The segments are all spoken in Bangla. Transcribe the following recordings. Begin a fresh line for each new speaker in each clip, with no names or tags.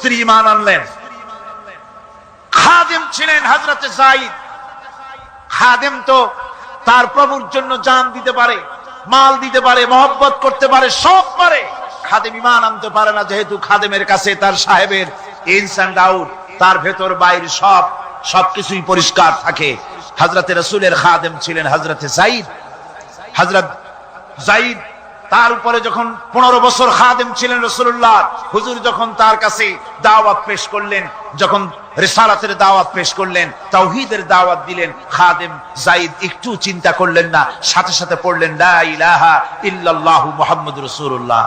স্ত্রী ঈমান আনলেন। খাদেম ছিলেন হযরতে যায়েদ। খাদেম তো তার প্রভুর জন্য জান দিতে পারে, মাল দিতে পারে, মহব্বত করতে পারে, সব পারে। খাদেম ঈমান আনতে পারে না, যেহেতু খাদেমের কাছে তার সাহেবের ইনস এন্ড আউট, তার ভেতর বাইরে সবকিছুই পরিষ্কার থাকে। হযরতে রাসূলের খাদেম ছিলেন হযরতে যায়েদ। হযরত যায়েদ তার উপরে যখন 15 বছর খাদেম ছিলেন রাসূলুল্লাহ, হুজুর যখন তার কাছে দাওয়াত পেশ করলেন, যখন রিসালাতের দাওয়াত পেশ করলেন, তাওহীদের দাওয়াত দিলেন, খাদেম যায়েদ একটু চিন্তা করলেন না, সাথে সাথে পড়লেন লা ইলাহা ইল্লাল্লাহু মুহাম্মাদুর রাসূলুল্লাহ।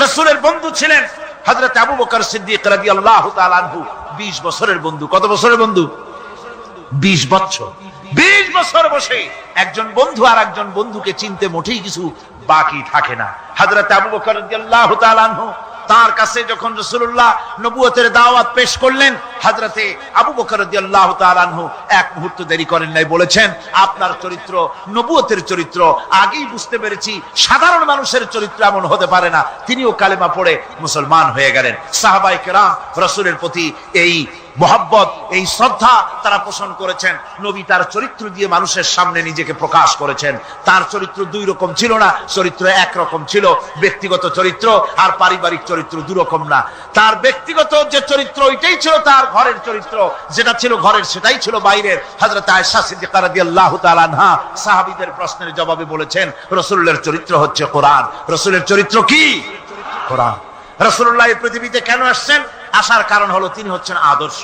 রাসূলের বন্ধু ছিলেন হযরত আবু বকর সিদ্দিক রাদিয়াল্লাহু তাআলা আনহু। 20 বছরের বন্ধু। কত বছরের বন্ধু? 20 বছর। 20 বছর বসে একজন বন্ধু আর একজন বন্ধুকে চিনতে মোটেই কিছু বাকি থাকে না। হযরত আবু বকর রাদিয়াল্লাহু তাআলা আনহু তার কাছে যখন রাসূলুল্লাহ নবুয়তের দাওয়াত পেশ করলেন, হযরতে আবু বকর রাদিয়াল্লাহু তাআলা আনহু এক মুহূর্ত দেরি করেন নাই, বলেছেন আপনার চরিত্র নবুয়তের চরিত্র। আগেই বুঝতে পেরেছি সাধারণ মানুষের চরিত্র এমন হতে পারে না। তিনিও কালেমা পড়ে মুসলমান হয়ে গেলেন। সাহাবায়ে কেরাম রাসূলের প্রতি এই মোহাব্বত, এই শ্রদ্ধা তারা পোষণ করেছেন। নবী তার চরিত্র দিয়ে মানুষের সামনে নিজেকে প্রকাশ করেছেন। তার চরিত্র দুই রকম ছিল না, চরিত্র একরকম ছিল। ব্যক্তিগত চরিত্র আর পারিবারিক চরিত্র দুই রকম না। তার ব্যক্তিগত যে চরিত্র ওইটাই ছিল তার ঘরের চরিত্র, যেটা ছিল ঘরের সেটাই ছিল বাইরের। হযরত আয়েশা সিদ্দিকা রাদিয়াল্লাহু তাআলা আনহা সাহাবীদের প্রশ্নের জবাবে বলেছেন রাসূলের চরিত্র হচ্ছে কোরআন। রাসূলের চরিত্র কি? কোরআন। রাসূলুল্লাহ এই পৃথিবীতে কেন আসছেন? আসার কারণ হলো তিনি হচ্ছেন আদর্শ।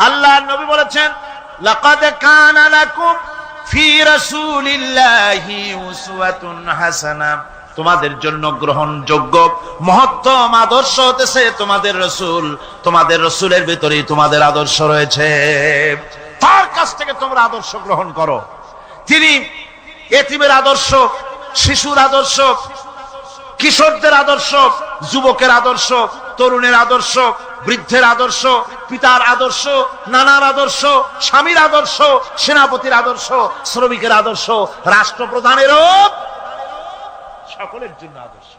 আল্লাহর নবী বলেছেন লাকাদ কানা লাকুম ফি রাসূলিল্লাহি উসওয়াতুন হাসানা, তোমাদের জন্য গ্রহণযোগ্য মহত্তম আদর্শ হতেছে তোমাদের রাসূল। তোমাদের রাসূলের ভিতরেই তোমাদের আদর্শ রয়েছে। তার কাছ থেকে তোমরা আদর্শ গ্রহণ করো। তিনি এতিমের আদর্শ, শিশুর আদর্শ, কিশোরদের আদর্শ, যুবকের আদর্শ, তরুণের আদর্শ, বৃদ্ধের আদর্শ, পিতার আদর্শ, নানার আদর্শ, স্বামীর আদর্শ, সেনাপতির আদর্শ, শ্রমিকের আদর্শ, রাষ্ট্রপ্রধানেরও সকলের জন্য আদর্শ।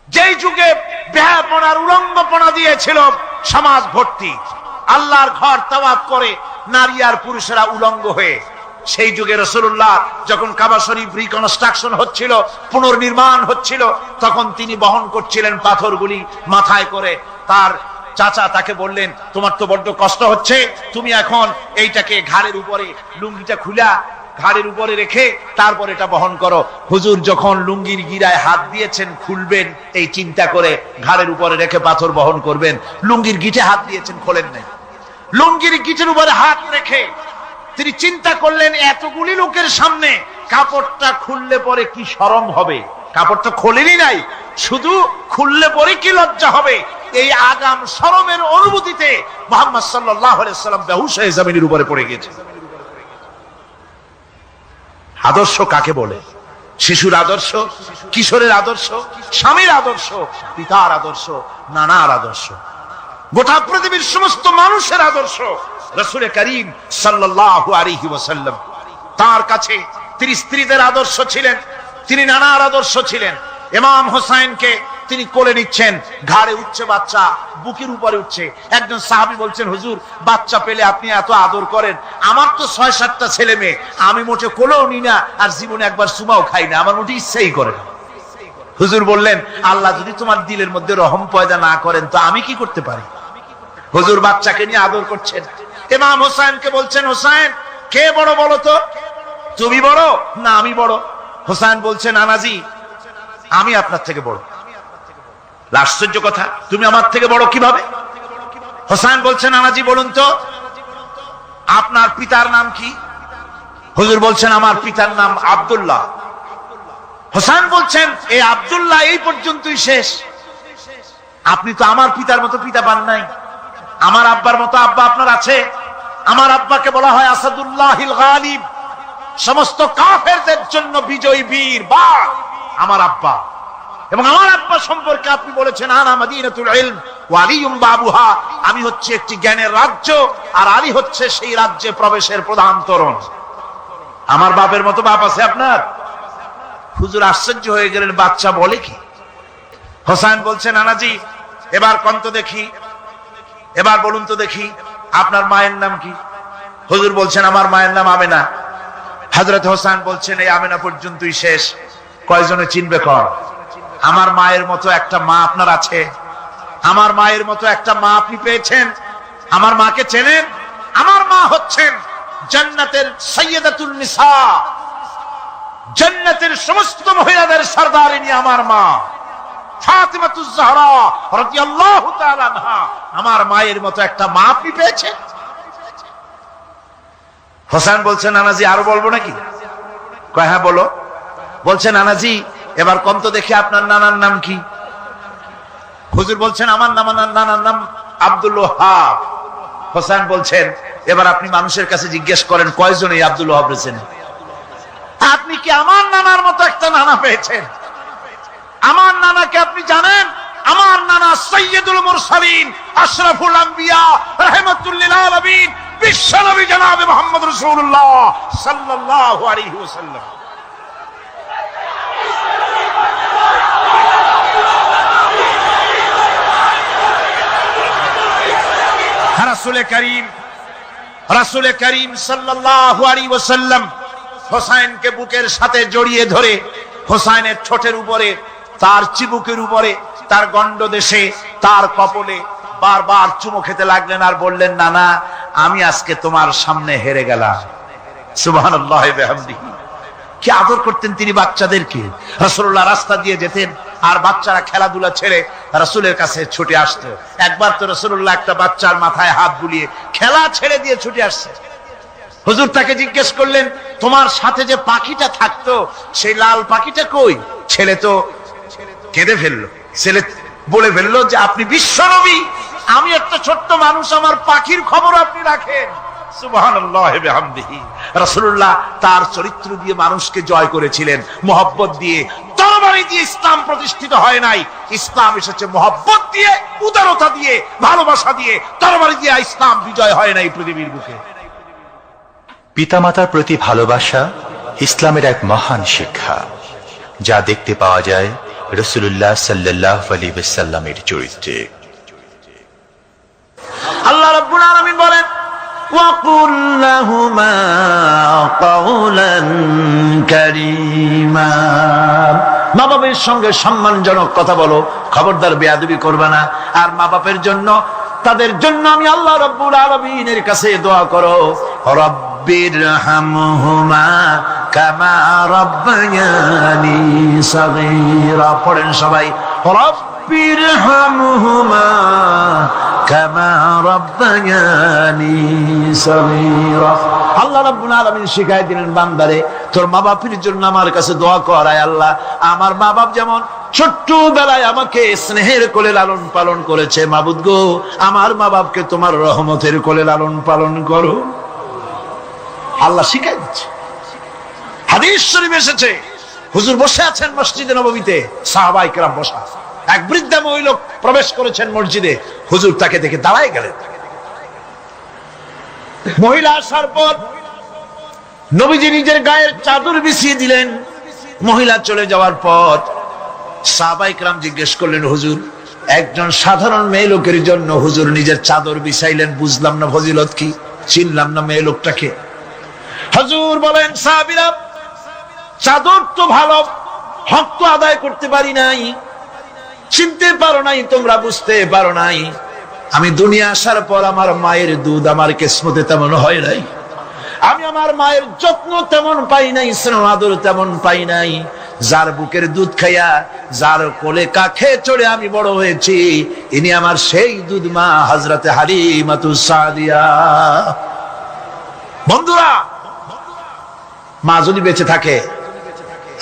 যেই যুগে বেহাপনার উলঙ্গপনা দিয়েছিল সমাজ ভর্তি, আল্লাহর ঘর তাওয়াফ করে নারী আর পুরুষেরা উলঙ্গ হয়ে, সেই যুগে রাসূলুল্লাহ যখন কাবা শরীফ রিকনস্ট্রাকশন হচ্ছিল, পুনর্নির্মাণ হচ্ছিল, তখন তিনি বহন করছিলেন পাথরগুলি মাথায় করে। তার চাচা তাকে বললেন তোমার তো বড্ড কষ্ট হচ্ছে, তুমি এখন এইটাকে ঘাড়ের উপরে, লুঙ্গিটা খুলা ঘাড়ের উপরে রেখে তারপর এটা বহন করো। হুজুর যখন লুঙ্গির গিরায় হাত দিয়েছেন খুলবেন এই চিন্তা করে, ঘাড়ের উপরে রেখে পাথর বহন করবেন, লুঙ্গির গিটে হাত দিয়েছেন, খোলেন নাই। লুঙ্গির গিটের উপরে হাত রেখে তিনি চিন্তা করলেন এতগুলি লোকের সামনে কাপড়টা খুললে পরে কি শরম হবে। কাপড়টা খোলেনি নাই, শুধু খুললে পরে কি লজ্জা হবে। এই আগাম শরমের অনুভূতিতে মুহাম্মদ সাল্লাল্লাহু আলাইহি ওয়াসাল্লাম বেহুশ হয়ে জমিনের উপরে পড়ে গিয়েছে। আদর্শ কাকে বলে? শিশুর আদর্শ, কিশোরের আদর্শ, স্বামীর আদর্শ, পিতার আদর্শ, নানার আদর্শ, গোটা পৃথিবীর সমস্ত মানুষের আদর্শ রাসূল করিম সাল্লাল্লাহু আলাইহি ওয়াসাল্লাম। তার কাছে তিনি স্ত্রীদের আদর্শ ছিলেন, তিনি নানার আদর্শ ছিলেন। ইমাম হোসেনকে তিনি কোলে নিচ্ছেন, ঘাড়ে উঠছে বাচ্চা, বুকের উপরে উঠছে। একজন সাহাবী বলছেন হুজুর বাচ্চা পেলে আপনি এত আদর করেন, আমার তো 6-7টা ছেলে মেয়ে, আমি মোটে কোলেও নি না আর জীবনে একবার সুমাও খাই না, আমার মোটে ইচ্ছাই করে না। হুজুর বললেন আল্লাহ যদি তোমার দিলের মধ্যে রহম পয়দা না করেন তো আমি কি করতে পারি। হুজুর বাচ্চাকে নিয়ে আদর করছেন। ইমাম হোসেনকে বলছেন হোসেন কে বড় বলো তো, তুমি বড় না আমি বড়? হোসেন বলছেন নানাজি আমি আপনার থেকে বড়। আশ্চর্য কথা, তুমি আমার থেকে বড় কিভাবে? হোসেন বলছেন নানাজি বলুন তো আপনার পিতার নাম কি? হুজুর বলছেন আমার পিতার নাম আব্দুল্লাহ। হোসেন বলছেন এই আব্দুল্লাহ এই পর্যন্তই শেষ, আপনি তো আমার পিতার মতো পিতা পান নাই, আমার আব্বার মতো আব্বা আপনার আছে। আমার আব্বাকে বলা হয় আসাদুল্লাহিল গালিব, সমস্ত কাফেরদের জন্য বিজয়ী বীর বাঘ আমার আব্বা। এবং আমার আব্বা সম্পর্কে আপনি বলেছেন আনা মাদিনাতুল ইলম ওয়া আলিয়ুম বাবুহা, আমি হচ্ছে একটি জ্ঞানের রাজ্য আর আলী হচ্ছে সেই রাজ্যে প্রবেশের প্রধান তোরণ। আমার বাপের মতো বাপ আছে আপনার? হুজুর আশ্চর্য হয়ে গেলেন, বাচ্চা বলে কি? হোসেন বলছেন নানাজি এবার কন্ত দেখি এবার বলুন তো দেখি আপনার মায়ের নাম কি? হুজুর বলছেন আমার মায়ের নাম আমেনা। হযরত হোসেন বলছেন এই আমেনা পর্যন্তই শেষ, কয়জনে চিনবে কর? আমার মায়ের মতো একটা মা আপনার আছে? আমার মায়ের মতো একটা মা আপনি পেয়েছেন? আমার মাকে চেনেন? আমার মা হচ্ছেন জান্নাতের সাইয়্যিদাতুন নিসা, জান্নাতের সমস্ত মহিলাদের সরদারিনী আমার মা ফাতিমাতুজ জাহরা রাদিয়াল্লাহু তাআলা আনহা। আমার মায়ের মতো একটা মা আপনি পেয়েছেন? হোসেন বলছেন নানাজি আরো বলবো নাকি? কয় হ্যাঁ বলো। বলছেন নানাজি এবার কোন তো দেখি আপনার নানার নাম কি? হুজুর বলছেন আমার নানার নাম আব্দুল ওয়াহাব। হোসেন বলছেন এবার আপনি মানুষের কাছে জিজ্ঞেস করেন কয়জন এই আব্দুল ওয়াহাব রয়েছেন? আপনি কি আমার নানার মতো একটা নানা পেয়েছেন? আমার নানাকে আপনি জানেন? আমার নানা সাইয়্যিদুল মুরসালিন আশরাফুল আম্বিয়া রাহমাতুল লিল আলামিন বিশ্বনবী জনাবে মুহাম্মদ রাসূলুল্লাহ সাল্লাল্লাহু আলাইহি ওয়াসাল্লাম। রাসূল করিম সাল্লাল্লাহু আলাইহি ওয়াসাল্লাম হোসেনকে বুকের সাথে জড়িয়ে ধরে হোসেনের ঠোঁটের উপরে, তার চিবুকের উপরে, তার গন্ডদেশে, তার কপলে বারবার চুমো খেতে লাগলেন আর বললেন নানা আমি আজকে তোমার সামনে হেরে গেলাম। সুবহানাল্লাহি ওয়া বিহামদিহি। কি আদর করতেন তিনি বাচ্চাদেরকে। রাসূলুল্লাহ রাস্তা দিয়ে যেতেন আর বাচ্চারা খেলাধুলা ছেড়ে রাসূলের কাছে ছুটে আসতো। একবার তো রাসূলুল্লাহ একটা বাচ্চার মাথায় হাত বুলিয়ে খেলা ছেড়ে দিয়ে ছুটে আসছে। হুজুর তাকে জিজ্ঞেস করলেন তোমার সাথে যে পাখিটা থাকতো সেই লাল পাখিটা কই? ছেলে তো কেঁদে ফেললো। ছেলে বলে ফেললো যে আপনি বিশ্বনবী, আমি একটা ছোট্ট মানুষ, আমার পাখির খবর আপনি রাখেন। সুবহানাল্লাহি ওয়া বিহামদিহি। রাসূলুল্লাহ তার চরিত্র দিয়ে মানুষকে জয় করেছিলেন, মুহাব্বত দিয়ে। তরবারি দিয়ে ইসলাম প্রতিষ্ঠিত হয় নাই, ইসলাম এসেছে মুহাব্বত দিয়ে, উদারতা দিয়ে, ভালোবাসা দিয়ে। তরবারি দিয়ে ইসলাম বিজয় হয় নাই পৃথিবীর বুকে।
পিতামাতার প্রতি ভালোবাসা ইসলামের এক মহান শিক্ষা, যা দেখতে পাওয়া যায় রাসূলুল্লাহ সাল্লাল্লাহু আলাইহি ওয়াসাল্লামের চরিত্রে।
আল্লাহ রাব্বুল আলামিন বলেন ওয়াকুল লাহুমা কাওলান কারীমা। মা বাবার সঙ্গে সম্মানজনক কথা বলো, খবরদার বেয়াদবি করবে না। আর মা বাপের জন্য, তাদের জন্য আমি আল্লাহ রাব্বুল আলামিনের কাছে দোয়া করো রব্বিরহামহুমা কামা রাব্বায়ানি সাগীরা। পড়েন সবাই রব্বিরহামহুমা কামা রাব্বায়ানি সাগীরা। আল্লাহ রাব্বুল আলামিন শিখাই দিলেন বান্দারে তোর মা বাপের জন্য আমার কাছে দোয়া কর, আয় আল্লাহ আমার মা বাপ যেমন ছোট্টবেলায় আমাকে স্নেহের কোলে লালন পালন করেছে, মাবুদ গো আমার মা বাপকে তোমার রহমতের কোলে লালন পালন করো। আল্লাহ শিখাই দিচ্ছে। হাদিস শরীফ এসেছে হুজুর বসে আছেন মসজিদে নববীতে, সাহাবায়ে কেরাম বসা। এক বৃদ্ধা মহিলা প্রবেশ করেছেন মসজিদে, হুজুর তাকে দেখে দাঁড়ায় গেলেন। মহিলা আসার পর নবীজি নিজের গায়ের চাদর বিছিয়ে দিলেন। মহিলা চলে যাওয়ার পর সাহাবায়ে কেরাম জিজ্ঞেস করলেন হুজুর একজন সাধারণ মেয়ে লোকের জন্য হুজুর নিজের চাদর বিছাইলেন, বুঝলাম না ফজিলত কি, চিনলাম না মেয়ে লোকটাকে। হুজুর বলেন সাহাবীরা চাদর তো ভালো, হক তো আদায় করতে পারি নাই, চিনতে পারো নাই, তোমরা বুঝতে পারো নাই। আমি দুনিয়া আসার পর আমার মায়ের দুধ আমার কিসমতে তেমন হয় নাই, আমি আমার মায়ের যত্ন তেমন পাই নাই, স্নেহ আদর তেমন পাই নাই। যার বুকের দুধ খাইয়া, যার কোলে কাখে চড়ে আমি বড় হয়েছি, ইনি আমার সেই দুধ মা হযরতে হালিমাতুস সাদিয়া। বন্ধুরা, মা যদি বেঁচে থাকে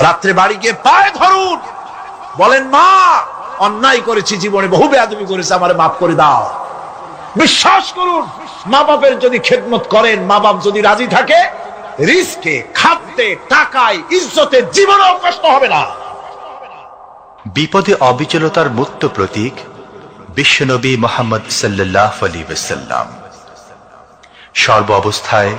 রাত্রে বাড়ি গিয়ে পায়ে ধরুন, বলেন মা অন্যায় করেছি, জীবনে বহু বেয়াদবি করেছি, আমারে মাফ করে দাও। বিশ্বাস করুন মা বাপের যদি খেদমত করেন, মা বাপ যদি রাজি থাকে, রিজকে, খাদ্যে, টাকায়, ইজ্জতে জীবনেও কষ্ট হবে না।
বিপদে অবিচলতার মুক্ত প্রতীক বিশ্বনবী মুহাম্মদ সাল্লাল্লাহু আলাইহি ওয়াসাল্লাম। সর্ব অবস্থায়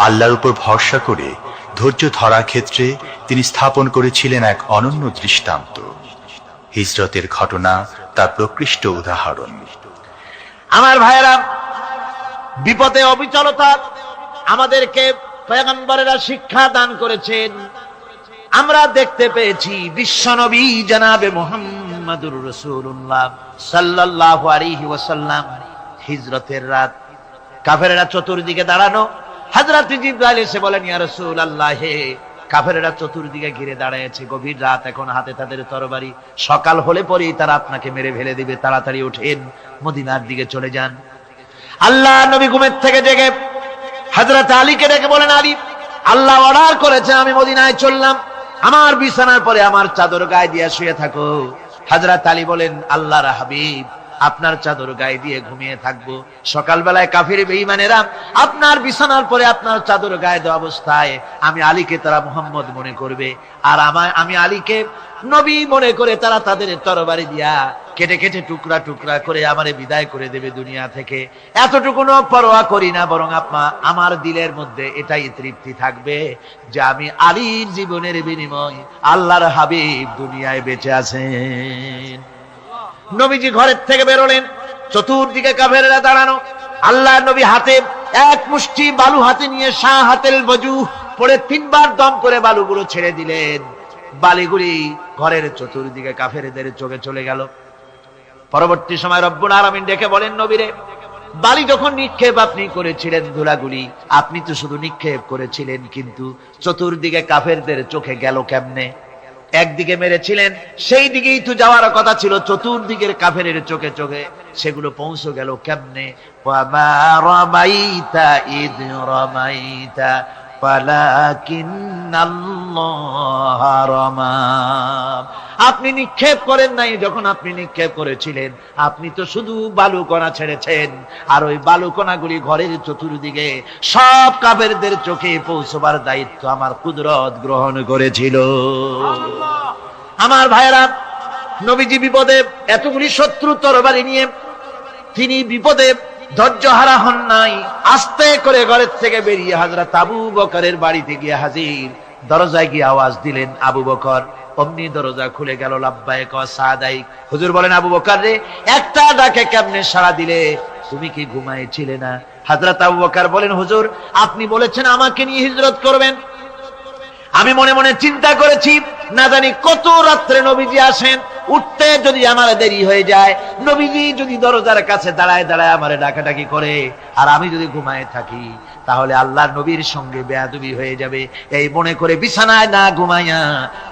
আল্লাহর উপর ভরসা করে ধৈর্য ধরার ক্ষেত্রে তিনি স্থাপন করেছিলেন এক অনন্য দৃষ্টান্ত। হিজরতের ঘটনা তার প্রকৃষ্ট উদাহরণ।
আমার ভাইয়েরা, বিপদে অবিচলতা আমাদেরকে পয়গম্বরেরা শিক্ষা দান করেছেন। আমরা দেখতে পেয়েছি বিশ্বনবী জনাবে মুহাম্মদুর রাসূলুল্লাহ সাল্লাল্লাহু আলাইহি ওয়াসাল্লাম হিজরতের রাত, কাফেরেরা চতুর্দিকে দাঁড়ানো। হযরত জিবরাইল এসে বলেন, ইয়া রাসূলুল্লাহ, হে কাফেরেরা চতুর্দিকে ঘিরে দাঁড়িয়েছে, গভীর রাত, এখন হাতে তাদের তরবারি, সকাল হলে পরেই তারা আপনাকে মেরে ফেলে দিবে, তাড়াতাড়ি ওঠেন, মদিনার দিকে চলে যান। আল্লাহ নবী ঘুমের থেকে জেগে হযরত আলীকে ডেকে বলেন, আলী, আল্লাহ অর্ডার করেছে আমি মদিনায় চললাম, আমার বিছানার পরে আমার চাদর গায়ে দিয়ে শুয়ে থাকো। হযরত আলী বলেন, আল্লাহর হাবিব, আপনার চাদর গায়ে দিয়ে ঘুমিয়ে থাকবো, সকালবেলায় কাফির বেঈমানেরা আপনার বিছানার পরে আপনার চাদর গায়ে দেওয়া অবস্থায় আমি আলীকে তারা মুহাম্মদ মনে করবে, আর আমি আলীকে নবী মনে করে তারা তাদের তরবারি দিয়া কেটে কেটে টুকরা টুকরা করে আমারে বিদায় করে দেবে দুনিয়া থেকে। এতটুকুনো পরোয়া করি না, বরং আমার দিলের মধ্যে এটাই তৃপ্তি থাকবে যে আমি আলীর জীবনের বিনিময় আল্লাহর হাবিব দুনিয়ায় বেঁচে আছেন। নবীজি ঘরের থেকে বেরোলেন, চতুর্দিকে কাফেররা দাঁড়ানো। আল্লাহ নবী হাতে এক মুষ্টি বালু হাতে নিয়ে শাহাতেল বজু পড়ে তিনবার দম করে বালুগুলো ছেড়ে দিলেন। বালিগুলি ঘরের চতুর্দিকে কাফেরদের চোখে চলে গেল। পরবর্তী সময় রব্বুল আলামিন ডেকে বলেন, নবীরে, বালি যখন নিক্ষেপ আপনি করেছিলেন, ধুলাগুলি আপনি তো শুধু নিক্ষেপ করেছিলেন, কিন্তু চতুর্দিকে কাফেরদের চোখে গেল কেমনে? একদিকে মেরেছিলেন, সেই দিকেই তো যাওয়ার কথা ছিল, চতুর্দিকের কাফেরের চোখে চোখে সেগুলো পৌঁছে গেল কেমনে? ওয়ামা রামাইতা ইদ রামাইতা ওয়ালাকিন্নাল্লাহ রামা। আপনি নিক্ষেপ করেন নাই, যখন আপনি নিক্ষেপ করেছিলেন আপনি তো শুধু বালুকণা ছেড়েছেন, আর ওই বালুকণাগুলি ঘরের চতুর্দিকে সব কাফেরদের চোখে পৌঁছবার দায়িত্ব আমার কুদরত গ্রহণ করেছিল। আমার ভাইরা, নবীজি বিপদে, এতগুলি শত্রু তরবারি নিয়ে তিনি বিপদে ধৈর্য হারা হন নাই। আস্তে করে ঘরের থেকে বেরিয়ে হযরত আবু বকরের বাড়িতে গিয়ে হাজির। দরজায় গিয়ে আওয়াজ দিলেন, আবু বকর। অমনি দরজা খুলে গেল। লাব্বাইক ওয়া সাদাইক। হুজুর বলেন, আবু বকর রে, একটা ডাকে কেমনে সাড়া দিলে? তুমি কি ঘুমাইছিলে না? হযরত আবু বকর বলেন, হুজুর, আপনি বলেছেন আমাকে নিয়ে হিজরত করবেন, আমি মনে মনে চিন্তা করেছি, না জানি কত রাত্রে নবীজি আসেন, উঠতে যদি আমার দেরি হয়ে যায়, নবীজি যদি দরজার কাছে দাঁড়ায় দাঁড়ায় আমারে ডাকাডাকি করে, আর আমি যদি ঘুমায় থাকি, তাহলে আল্লাহর নবীর সঙ্গে বেয়াদবি হয়ে যাবে। এই মনে করে বিছানায় না ঘুমাইয়া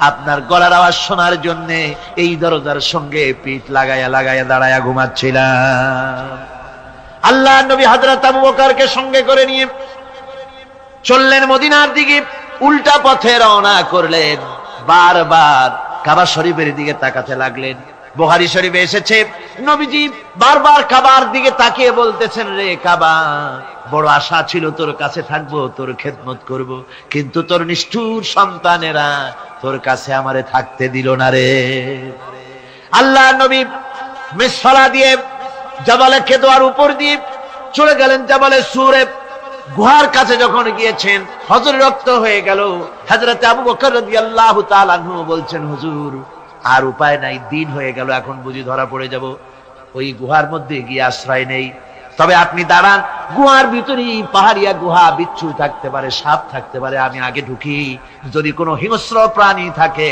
আপনার গলার আওয়াজ শোনার জন্য এই দরজার সঙ্গে পিঠ লাগাইয়া লাগাইয়া দাঁড়াইয়া ঘুমাচ্ছিলাম। আল্লাহর নবী হযরত আবু বকরকে সঙ্গে করে নিয়ে চললেন মদিনার দিকে। উল্টা পথে রওনা করলেন। বারবার কাবা শরীফের দিকে তাকাতে লাগলেন। বুখারী শরীফে এসেছে, নবীজি বারবার কাবার দিকে তাকিয়ে বলতেছেন, রে কাবা, বড় আশা ছিল তোর কাছে থাকবো, তোর খেদমত করব, কিন্তু তোর নিষ্ঠুর সন্তানেরা তোর কাছে আমারে থাকতে দিল না রে। আল্লাহ নবী মিসফালা দিয়ে জাবালে কেদোয়ার উপর দিয়ে চলে গেলেন জাবালে সুরে। গুহার কাছে যখন গিয়েছেন, হযর রক্ত হয়ে গেল। হযরত আবু বকর রাদিয়াল্লাহু তাআলা আনহু বলছেন, হুজুর, আর উপায় নাই, দিন হয়ে গেল, এখন বুঝি ধরা পড়ে যাব, ওই গুহার মধ্যে গিয়ে আশ্রয় নেই। তবে আপনি দাঁড়ান, গুহার ভিতরেই পাহাড়িয়া গুহা, বিচ্ছু থাকতে পারে, সাপ থাকতে পারে, আমি আগে ঢুকি, যদি কোনো হিংস্র প্রাণী থাকে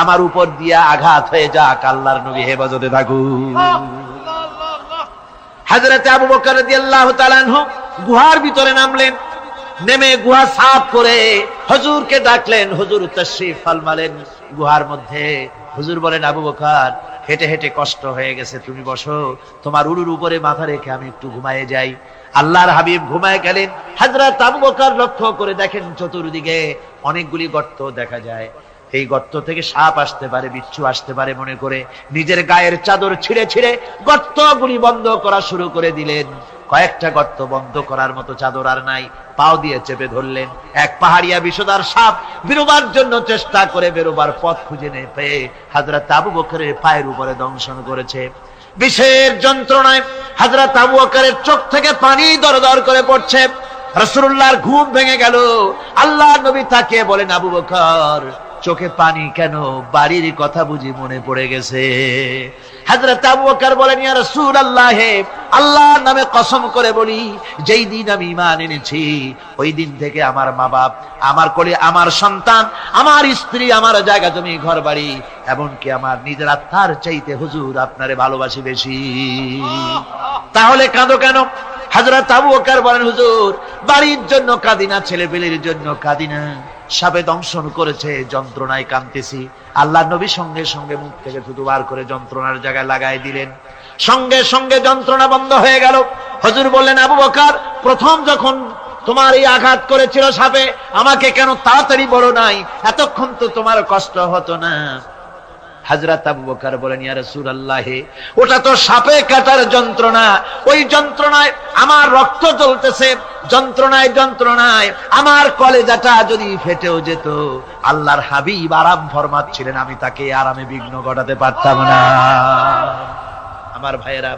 আমার উপর দিয়া আঘাত হয়ে যাক, আল্লাহর নবী হেফাজতে থাকুন। হযরত আবু বকর রাদিয়াল্লাহু তাআলা আনহু গুহার ভিতরে নামলেন। নেমে গুহা সাফ করে হুজুরকে ডাকলেন। হুজুর তাশরীফ ফরমালেন গুহার মধ্যে। হুজুর বলেন, আবু বকর, হেঁটে হেঁটে কষ্ট হয়ে গেছে, তুমি বসো, তোমার উরুর উপরে মাথা রেখে আমি একটু ঘুমায়ে যাই। আল্লাহর হাবিব ঘুমায় গেলেন। হযরত আবু বকর লক্ষ্য করে দেখেন চতুর্দিকে অনেকগুলি গর্ত দেখা যায়। এই গর্ত থেকে সাপ আসতে পারে, বিচ্ছু আসতে পারে মনে করে নিজের গায়ের চাদর ছিঁড়ে ছিঁড়ে গর্তগুলি বন্ধ করা শুরু করে দিলেন। কয়েকটা গর্ত বন্ধ করার মতো চাদর আর নাই, পাও দিয়ে চেপে ধরলেন। এক পাহাড়িয়া বিষধর সাপ বেরোবার জন্য চেষ্টা করে বেরোবার পথ খুঁজে না পেয়ে হযরত আবু বকরের পায়ের উপরে দংশন করেছে। বিষের যন্ত্রণায় হযরত আবু বকরের চোখ থেকে পানি দরদর করে পড়ছে। রাসূলুল্লাহর ঘুম ভেঙে গেল। আল্লাহর নবী তাকে বলেন, আবু বকর, চোখে পানি কেন? বাড়ির কথা বুঝি মনে পড়ে গেছে। হযরত আবু বকর বলেন, ইয়া রাসূলুল্লাহ, আল্লাহর নামে কসম করে বলি, যেই দিন আমি ঈমান এনেছি ওই দিন থেকে আমার মা বাপ, আমার কোলে আমার সন্তান, আমার স্ত্রী, আমার জায়গা জমি ঘর বাড়ি, এমনকি আমার নিজের আত্মার চাইতে হুজুর আপনারে ভালোবাসি বেশি। তাহলে কাঁদো কেন? হযরত আবু বকর বলেন, হুজুর বাড়ির জন্য কাঁদি না, ছেলেপেলের জন্য কাঁদি না, সাপে দংশন করেছে, যন্ত্রণায় কাঁদতেছি। আল্লাহ নবী সঙ্গে সঙ্গে মুখ থেকে থুতু বার করে যন্ত্রণার জায়গায় লাগাই দিলেন, সঙ্গে সঙ্গে যন্ত্রণা বন্ধ হয়ে গেল। হুজুর বললেন, আবু বকর, প্রথম যখন তোমার এই আঘাত করেছিল সাপে, আমাকে কেন তাড়াতাড়ি বলো নাই? এতক্ষণ তো তোমার কষ্ট হতো না। হযরত আবু বকর বলেন, ইয়া রাসূলুল্লাহ, ওটা তো সাপে কাটার যন্ত্রণা, ওই যন্ত্রণায় আমার রক্ত জ্বলতেছে, যন্ত্রণায় যন্ত্রণায় আমার কলেজাটা যদি ফেটেও যেত। আল্লাহর হাবিব আরাম ফরমাচ্ছিলেন, আমি তাকে আরামে বিঘ্ন ঘটাতে পারতাম না। আমার ভাইয়েরা,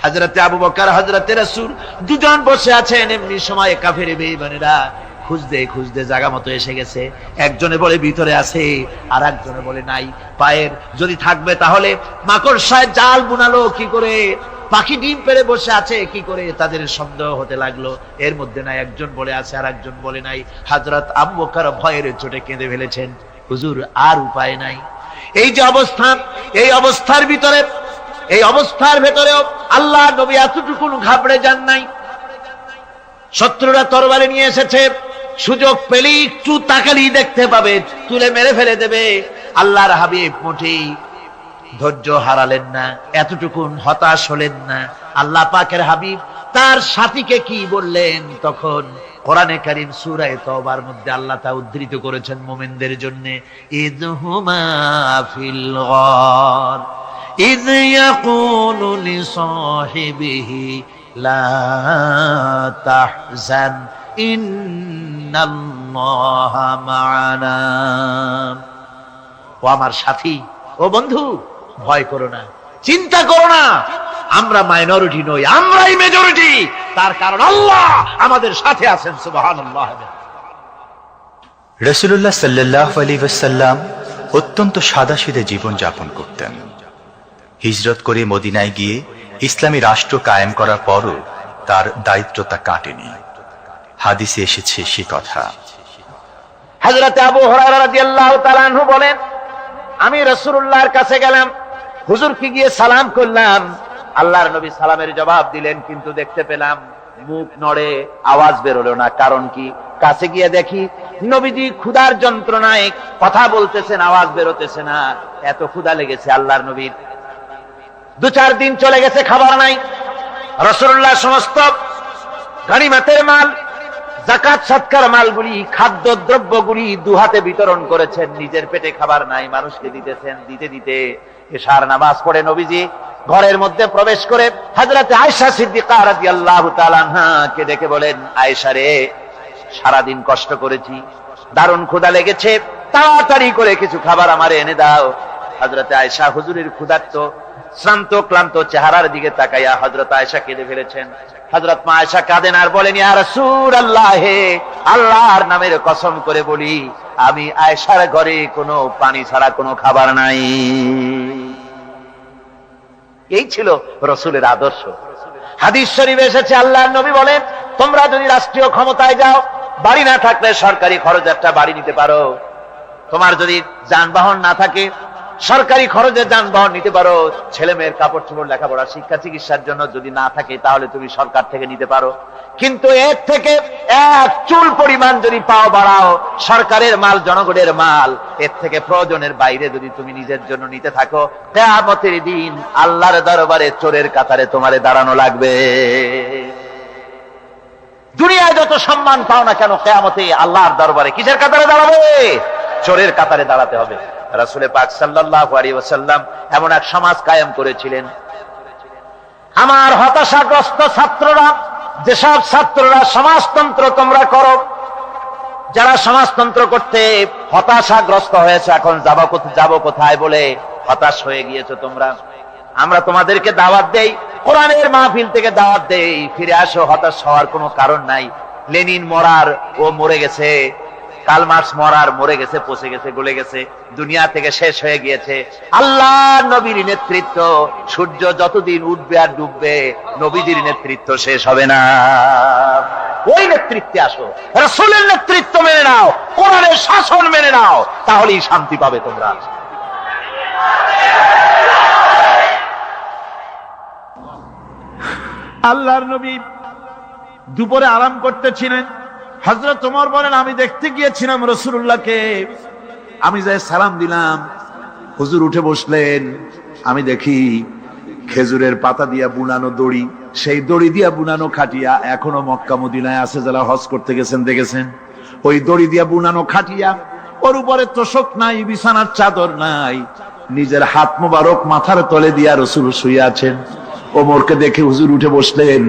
হযরত আবু বকর, হযরত রাসূল দুজন বসে আছেন, এমনি সময় কাফের বেঈমানেরা খুঁজতে খুঁজতে জায়গা মতো এসে গেছে। একজনে বলে ভিতরে আছে, আর একজনে বলে নাই। পায়ের যদি থাকবে তাহলে মাকড়সায় জাল বুনালো কি করে, পাখি ডিম পেড়ে বসে আছে কি করে, তাদের সন্দেহ হতে লাগলো। এর মধ্যে নাই, একজন বলে আছে আর একজন বলে নাই। হযরত আবু বকর ভয়ের চোটে কেঁদে ফেলেছেন, হুজুর আর উপায় নাই। এই যে অবস্থা, এই অবস্থার ভিতরে, এই অবস্থার ভেতরেও আল্লাহ নবী এতটুকু ঘাবড়ে যান নাই। শত্রুরা তরবারি নিয়ে এসেছে, সুযোগ পেলেই একটু তাকালেই দেখতে পাবে, তুলে মেরে ফেলে দেবে। আল্লাহর হাবিব মোটেই ধৈর্য হারালেন না, এতটুকু হতাশ হলেন না। আল্লাহ পাকের হাবিব তার সাথীকে কি বললেন? তখন কোরআনে কারীম সূরা তাওবার মধ্যে আল্লাহ তা উদ্ধৃত করেছেন মুমিনদের জন্য, ইযহুমা ফিল গার ইয ইয়াকুলু লিসাহিবিহি লা তাহজান ইন্নাল্লাহা মা'ানা। ও আমার সাথী, ও বন্ধু, ভয় করো না, চিন্তা করো না, আমরা মাইনরিটি নই, আমরাই মেজরিটি। তার কারণ আল্লাহ আমাদের সাথে আছেন। সুবহানাল্লাহ।
রাসূলুল্লাহ সাল্লাল্লাহু আলাইহি ওয়াসাল্লাম অত্যন্ত সাদাসিধে জীবন যাপন করতেন। হিজরত করে মদিনায় গিয়ে ইসলামী রাষ্ট্র কায়েম করার পরও তার দায়িত্বটা কাটেনি। হাদিসে এসেছে সে কথা।
হযরত আবু হুরায়রা রাদিয়াল্লাহু তাআলা আনহু বলেন, আমি রাসূলুল্লাহর কাছে গেলাম, হুজুরকে গিয়ে সালাম করলাম। আল্লাহর নবী সালামের জবাব দিলেন, কিন্তু দেখতে পেলাম মুখ নড়ে, আওয়াজ বেরোলো না। কারণ কি? কাছে গিয়ে দেখি নবীজি ক্ষুধার যন্ত্রণায় কথা বলতেছেন, আওয়াজ বেরোতেছে না। এত ক্ষুধা লেগেছে আল্লাহর নবীর। 2-4 দিন চলে গেছে, খাবার নাই। রাসূলুল্লাহ সমস্ত গনিমতের মাল, যাকাত সদকার মালগুলি, খাদ্য দ্রব্যগুলি দুহাতে বিতরণ করেছেন। নিজের পেটে খাবার নাই, মানুষকে দিতেছেন। দিতে দিতে এশার নামাজ পড়ে নবীজি ঘরের মধ্যে প্রবেশ করে হযরত আয়েশা সিদ্দিকা রাদিয়াল্লাহু তাআলা আনহাকে ডেকে বলেন, আয়েশা রে, সারাদিন কষ্ট করেছি, দারুণ ক্ষুধা লেগেছে, তাড়াতাড়ি করে কিছু খাবার আমারে এনে দাও। হযরত আয়েশা হুজুরের ক্ষুধার্ত শ্রান্ত ক্লান্ত চেহারার দিকে তাকাইয়া হযরত আয়েশা কেঁদে ফেলেছেন। হযরত মা আয়েশা কাঁদেন আর বলেন, ইয়া রাসূলুল্লাহ, আল্লাহর নামের কসম করে বলি, আমি আয়েশার ঘরে কোনো পানি ছাড়া কোনো খাবার নাই। এই ছিল রাসূলের আদর্শ। হাদিস শরীফে এসেছে, আল্লাহর নবী বলেন, তোমরা যদি রাষ্ট্রীয় ক্ষমতায় যাও, বাড়ি না থাকলে সরকারি খরচ একটা বাড়ি নিতে পারো। তোমার যদি যানবাহন না থাকে, সরকারি খরচে যানবাহন নিতে পারো। ছেলে মেয়ের কাপড় চোপড়, লেখাপড়া, শিক্ষা, চিকিৎসার জন্য যদি না থাকে, তাহলে তুমি সরকার থেকে নিতে পারো। কিন্তু এর থেকে এক চুল পরিমাণ যদি পাও বাড়াও, সরকারের মাল জনগণের মাল, এর থেকে প্রয়োজনের বাইরে যদি তুমি নিজের জন্য নিতে থাকো, কিয়ামতের দিন আল্লাহর দরবারে চোরের কাতারে তোমারে দাঁড়ানো লাগবে। দুনিয়ায় যত সম্মান পাও না কেন, কিয়ামতে আল্লাহর দরবারে কিসের কাতারে দাঁড়াবে? চোরের কাতারে দাঁড়াতে হবে। রাসূল পাক সাল্লাল্লাহু আলাইহি ওয়াসাল্লাম এমন এক সমাজ কায়েম করেছিলেন। আমার হতাশাগ্রস্ত ছাত্ররা, যেসব ছাত্ররা সমাজতন্ত্র তোমরা করো, যারা সমাজতন্ত্র করতে হতাশাগ্রস্ত হয়েছে, এখন যাব কোথায় বলে হতাশ হয়ে গিয়েছো তোমরা, আমরা তোমাদেরকে দাওয়াত দেই, কোরআনের মাহফিল থেকে দাওয়াত দেই, ফিরে আসো। হতাশ হওয়ার কোনো কারণ নাই। লেনিন মরার, ও মরে গেছে, কাল মার্কস মরে গেছে, পচে গেছে, গলে গেছে, দুনিয়া থেকে শেষ হয়ে গিয়েছে। আল্লাহ নবীর নেতৃত্ব, সূর্য যতদিন উঠবে আর ডুববে, নবীজির নেতৃত্ব শেষ হবে না। ওই নেতৃত্বে আসো, রাসূলের নেতৃত্ব মেনে নাও, কোরআনের শাসন মেনে নাও, তাহলেই শান্তি পাবে তোমরা। আল্লাহর নবী দুপুরে আরাম করতেছিলেন। হযরত ওমর বলেন, আমি দেখতে গিয়েছিলাম রাসূলুল্লাহকে, আমি যাই সালাম দিলাম, হুজুর উঠে বসলেন। আমি দেখি খেজুরের পাতা দিয়া বুনানো দড়ি, সেই দড়ি দিয়া বুনানো খাটিয়া এখনো মক্কা মদিনায় আছে, যারা হজ করতে গেছেন দেখেছেন। ওই দড়ি দিয়া বুনানো খাটিয়া, ওর উপরে তোশক নাই, বিছানার চাদর নাই, নিজের হাত মোবারক মাথার তলে দিয়া রাসূল শুয়ে আছেন। ওমরকে দেখে হুজুর উঠে বসলেন।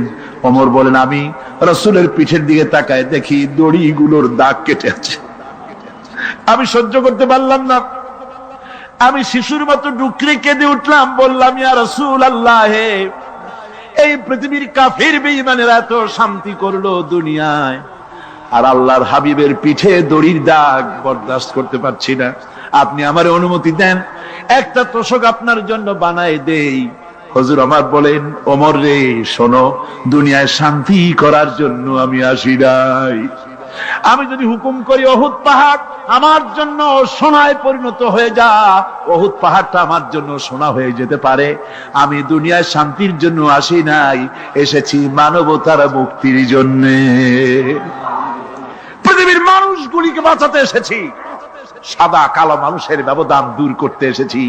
ওমর বলেন, আমি রাসূলের পিঠের দিকে তাকায় দেখি দড়িগুলোর দাগ কেটে আছে। আমি সহ্য করতে পারলাম না, আমি শিশুর মতো ডুকরে কেঁদে উঠলাম, বললাম, ইয়া রাসূলুল্লাহ, এই পৃথিবীর কাফির বেঈমানেরা এত শান্তি করলো দুনিয়ায়, আর আল্লাহর হাবিবের পিঠে দড়ির দাগ বরদাস্ত করতে পারছি না। আপনি আমার অনুমতি দেন, একটা তোশক আপনার জন্য বানায় দেই। হুজুর আমার বলেন, ওমর রে শোনো, দুনিয়ায় শান্তি করার জন্য আমি আসি নাই। আমি যদি হুকুম করি উহুদ পাহাড় আমার জন্য সোনায় পরিণত হয়ে যা, উহুদ পাহাড়টা আমার জন্য সোনা হয়ে যেতে পারে। আমি দুনিয়ায় শান্তির জন্য আসি নাই, এসেছি মানবতার মুক্তির জন্য, পৃথিবীর মানুষগুলিকে বাঁচাতে এসেছি, সাদা কালো মানুষের ব্যবধান দূর করতে এসেছি।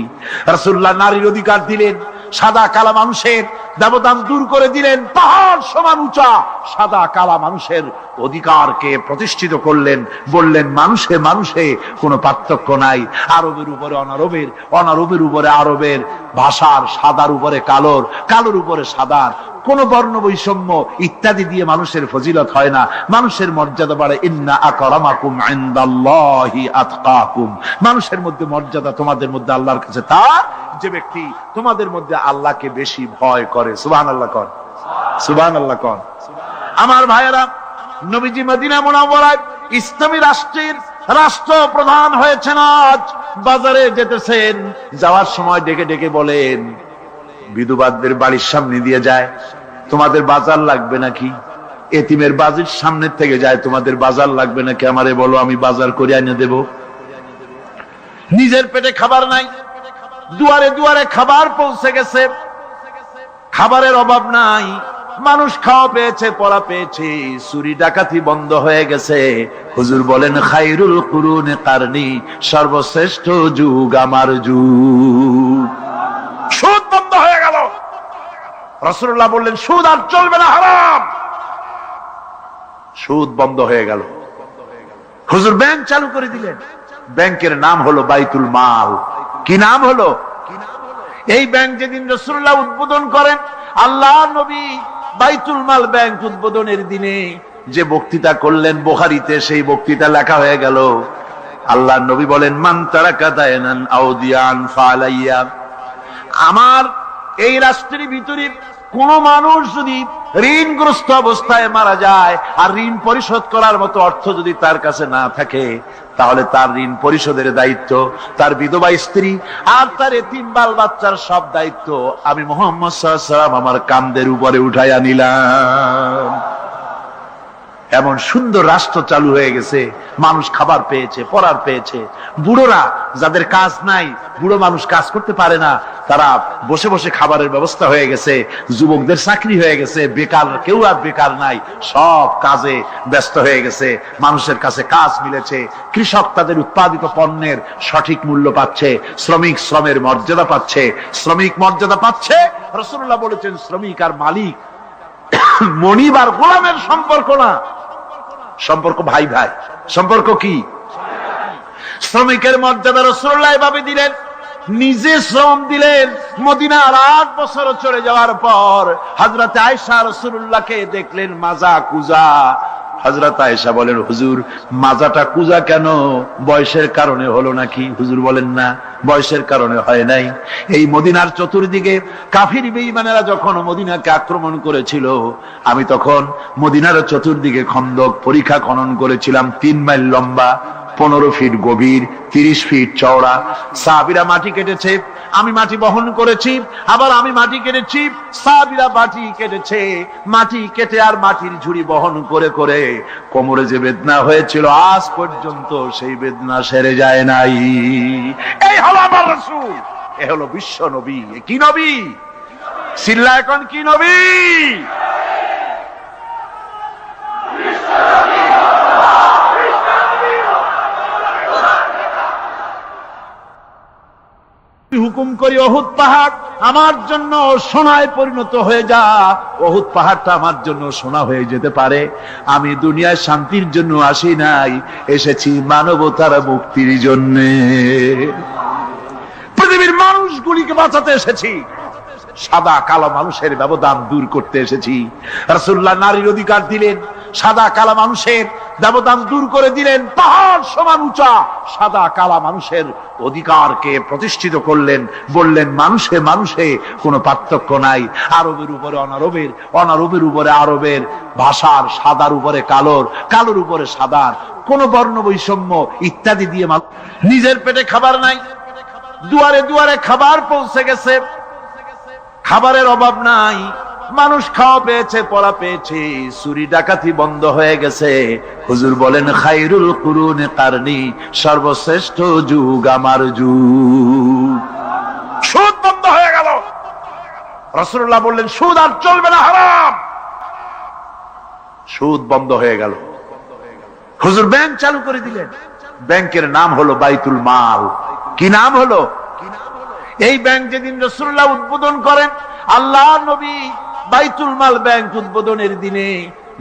রাসূলুল্লাহ নারীর অধিকার দিলেন, সাদা কালা মানুষের ব্যবধান দূর করে দিলেন, পাহাড় সমান উঁচা সাদা কালা মানুষের অধিকারকে প্রতিষ্ঠিত করলেন। বললেন, মানুষে মানুষে কোনো পার্থক্য নাই, আরবের উপরে অনারবের, অনারবের উপরে আরবের, ভাষার, সাদার উপরে কালোর, কালোর উপরে সাদার, কোন বর্ণ বৈষম্য ইত্যাদি দিয়ে মানুষের ফজিলত হয় না, মানুষের মর্যাদা বাড়ে। ইন্না আকরামাকুম ইনদাল্লাহি আতকাকুম, মানুষের মধ্যে মর্যাদা তোমাদের মধ্যে আল্লাহর কাছে তার যে ব্যক্তি তোমাদের মধ্যে আল্লাহকে বেশি ভয় করে। সুবহানাল্লাহ কর, সুবহানাল্লাহ কর। আমার ভাইয়েরা, নবীজি মদিনা মুনাওয়ারায় ইসলামী রাষ্ট্রের রাষ্ট্রপ্রধান হয়েছেন। আজ বাজারে যেতেছেন, যাওয়ার সময় ডেকে ডেকে বলেন, বিধবাদের বাড়ির সামনে দিয়ে যায়, তোমাদের বাজার লাগবে নাকি? এতিমের বাড়ির সামনে থেকে যায়, তোমাদের বাজার লাগবে নাকি? আমারে বলো, আমি বাজার করে এনে দেব। নিজের পেটে খাবার নাই, দুয়ারে দুয়ারে খাবার পৌঁছে গেছে, খাবারের অভাব নাই, মানুষ খাওয়া পেয়েছে, পড়া পেয়েছে, চুরি ডাকাতি বন্ধ হয়ে গেছে। হুজুর বলেন, খায়রুল কুরুনে কারনি, সর্বশ্রেষ্ঠ যুগ আমার যুগ। সুদ বন্ধ হয়ে গেল। রাসূলুল্লাহ বললেন, সুদ আর চলবে না, হারাম। সুদ বন্ধ হয়ে গেল। হুজুর ব্যাংক চালু করে দিলেন। ব্যাংকের নাম হলো বাইতুল মাল। কি নাম হলো? এই ব্যাংক যেদিন রাসূলুল্লাহ উদ্বোধন করেন, আল্লাহর নবী বাইতুল মাল ব্যাংক উদ্বোধনের দিনে যে বক্তৃতা করলেন, বুখারীতে সেই বক্তৃতা লেখা হয়ে গেল। আল্লাহর নবী বলেন, মান তারাকা দায়নান আও দিয়ান ফালাইয়া, আমার এই রাষ্ট্রের ভিতরে কোন মানুষ যদি ঋণগ্রস্ত অবস্থায় মারা যায় আর ঋণ পরিশোধ করার মতো অর্থ যদি তার কাছে না থাকে, তাহলে তার ঋণ পরিশোধের দায়িত্ব, তার বিধবা স্ত্রী আর তার এতিম বাল বাচ্চার সব দায়িত্ব আমি মুহাম্মদ সাল্লাল্লাহু আলাইহি ওয়াসাল্লাম আমার কাঁধের উপরে উঠাইয়া নিলাম। এমন সুন্দর রাষ্ট্র চালু হয়ে গেছে, মানুষ খাবার পেয়েছে, পড়ার পেয়েছে। বুড়োরা, যাদের কাজ নাই, বুড়ো মানুষ কাজ করতে পারে না, তারা বসে বসে খাবারের ব্যবস্থা হয়ে গেছে। যুবকদের চাকরি হয়ে গেছে, বেকার কেউ আর বেকার নাই, সব কাজে ব্যস্ত হয়ে গেছে, মানুষের কাছে কাজ মিলেছে। কৃষক তাদের উৎপাদিত পণ্যের সঠিক মূল্য পাচ্ছে, শ্রমিক শ্রমের মর্যাদা পাচ্ছে, শ্রমিক মর্যাদা পাচ্ছে। রাসূলুল্লাহ বলেছেন, শ্রমিক আর মালিক মনিব আর গোলামের সম্পর্ক না, সম্পর্ক ভাই ভাই। সম্পর্ক কি? শ্রমিকের মর্যাদা রাসূলুল্লাহ এভাবে দিলেন, নিজে শ্রম দিলেন। মদিনার 8 বছর চলে যাওয়ার পর হযরত আয়েশা রাসূলুল্লাহকে দেখলেন মাজা কুজা,
হযরত আয়েশা বলেন, হুজুর মাজাটা কুজা কেন? বয়সের কারণে হলো নাকি? হুজুর বলেন, না, বয়সের কারণে হয় নাই। এই মদিনার চতুর্দিকে কাফির বেঈমানেরা যখন মদিনাকে আক্রমণ করেছিল, আমি তখন মদিনার চতুর্দিকে খন্দক পরিখা খনন করেছিলাম, 3 মাইল লম্বা, 15 ফিট গভীর, 30 ফিট চওড়া। সাহাবীরা মাটি কেটেছে, আমি মাটি বহন করেছি, আবার আমি মাটি কেটেছি, সাহাবীরা মাটি কেটেছে। মাটি কেটে আর মাটির ঝুড়ি বহন করে করে কোমরে যে বেদনা হয়েছিল, আজ পর্যন্ত সেই বেদনা সেরে যায় নাই। এই হলো আমার রাসূল, এ হলো বিশ্ব নবী। কি নবী? চিল্লা এখন, কি নবী? হুকুম করি, অহুদ পাহাড় আমার জন্য সোনায় পরিণত হয়ে যা। অহুদ পাহাড়টা আমার জন্য সোনা হয়ে যেতে পারে। আমি দুনিয়ায় শান্তির জন্য আসি নাই, এসেছি মানবতার মুক্তির জন্য। পৃথিবীর মানুষগুলিকে বাঁচাতে এসেছি, সাদা কালো মানুষের ব্যবধান দূর করতে এসেছি। রাসূলুল্লাহ নারীর অধিকার দিলেন, সাদা কালা মানুষের ব্যবধান দূর করে দিলেন। পাহাড় সমান উঁচা সাদা কালা মানুষের অধিকারকে প্রতিষ্ঠিত করলেন, বললেন মানুষে মানুষে কোনো পার্থক্য নাই। আরবের উপরে অনারবের, অনারবের উপরে আরবের, ভাষার, সাদার উপরে কালোর, কালোর উপরে সাদার, কোন বর্ণ বৈষম্য ইত্যাদি দিয়ে নিজের পেটে খাবার নাই, দুয়ারে দুয়ারে খাবার পৌঁছে গেছে, খাবারের অভাব নাই, মানুষ খাওয়া পেয়েছে, পড়া পেয়েছে, চুরি ডাকাতি বন্ধ হয়ে গেছে। হুজুর বলেন, খায়রুল কুরুনে কারনি, সর্বশ্রেষ্ঠ যুগ আমার যুগ। সুদ বন্ধ হয়ে গেল। রাসূলুল্লাহ বললেন, সুদ আর চলবে না, হারাম। সুদ বন্ধ হয়ে গেল। হুজুর ব্যাংক চালু করে দিলেন। ব্যাংকের নাম হলো বাইতুল মাল। কি নাম হলো? এই ব্যাংক যেদিন রাসূলুল্লাহ উদ্বোধন করেন, আল্লাহ নবী বাইতুল মাল ব্যাংক উদ্বোধনের দিনে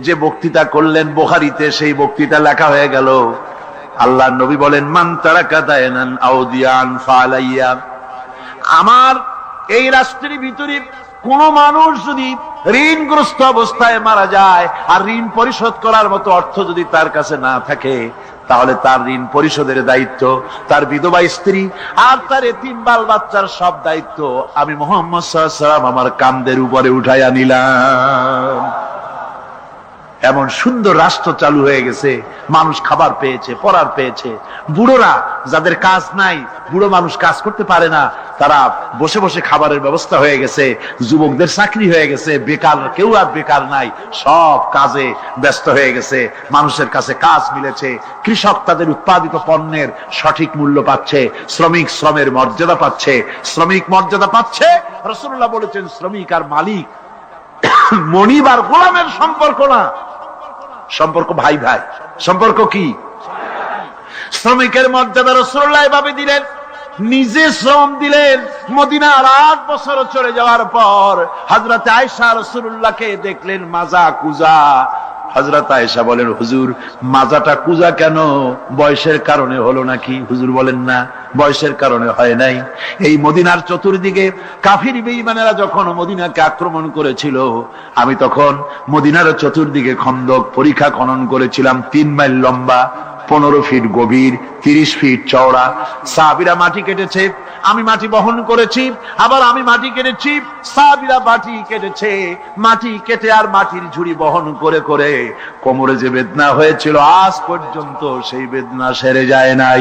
যে বক্তৃতা করলেন, বুখারীতে সেই বক্তৃতা লেখা হয়ে গেল। আল্লাহ নবী বলেন, মান তারাকা দায়নান আও দিয়ান ফালাইয়া। আমার এই রাষ্ট্রের ভিতরে কোন মানুষ যদি ঋণগ্রস্ত অবস্থায় মারা যায় আর ঋণ পরিশোধ করার মতো অর্থ যদি তার কাছে না থাকে, তাহলে তার ঋণ পরিশোধের দায়িত্ব, তার বিধবা স্ত্রী আর তার এতিম বাল বাচ্চার সব দায়িত্ব আমি মুহাম্মদ সাল্লাল্লাহু আলাইহি ওয়াসাল্লাম আমার কাঁধের উপরে উঠাইয়া নিলাম। এমন সুন্দর রাষ্ট্র চালু হয়ে গেছে, মানুষ খাবার পেয়েছে, পড়ার পেয়েছে। বুড়োরা, যাদের কাজ নাই, বুড়ো মানুষ কাজ করতে পারে না, তারা বসে বসে খাবারের ব্যবস্থা হয়ে গেছে। যুবকদের চাকরি হয়ে গেছে, বেকার কেউ আর বেকার নাই, সব কাজে ব্যস্ত হয়ে গেছে, মানুষের কাছে কাজ মিলেছে। কৃষক তাদের উৎপাদিত পণ্যের সঠিক মূল্য পাচ্ছে, শ্রমিক শ্রমের মর্যাদা পাচ্ছে, শ্রমিক মর্যাদা পাচ্ছে। রাসূলুল্লাহ বলেছেন, শ্রমিক আর মালিক মনিব আর গোলামের সম্পর্ক না, সম্পর্ক ভাই ভাই। সম্পর্ক কি? শ্রমিকের মর্যাদা রাসূলুল্লাহ এভাবে দিলেন, নিজে শ্রম দিলেন। মদিনার 8 বছর চলে যাওয়ার পর হযরত আয়েশা রাসূলুল্লাহকে দেখলেন মাজা কুজা। হযরত আয়েশা বলেন, হুজুর মাজাটা কুজা কেন? বয়সের কারণে হলো নাকি? হুজুর বলেন, না, বয়সের কারণে হয় নাই। এই মদিনার চতুর্দিকে কাফির বেঈমানেরা যখন মদিনাকে আক্রমণ করেছিল, আমি তখন মদিনার চতুর্দিকে খন্দক পরিখা খনন করেছিলাম, 3 মাইল লম্বা, 15 ফিট গভীর, 30 ফিট চওড়া। সাহাবীরা মাটি কেটেছে, আমি মাটি বহন করেছি, আবার আমি মাটি কেটেছি, সাহাবীরা মাটি কেটেছে। মাটি কেটে আর মাটির ঝুড়ি বহন করে করে কোমরে যে বেদনা হয়েছিল, আজ পর্যন্ত সেই বেদনা সেরে যায় নাই।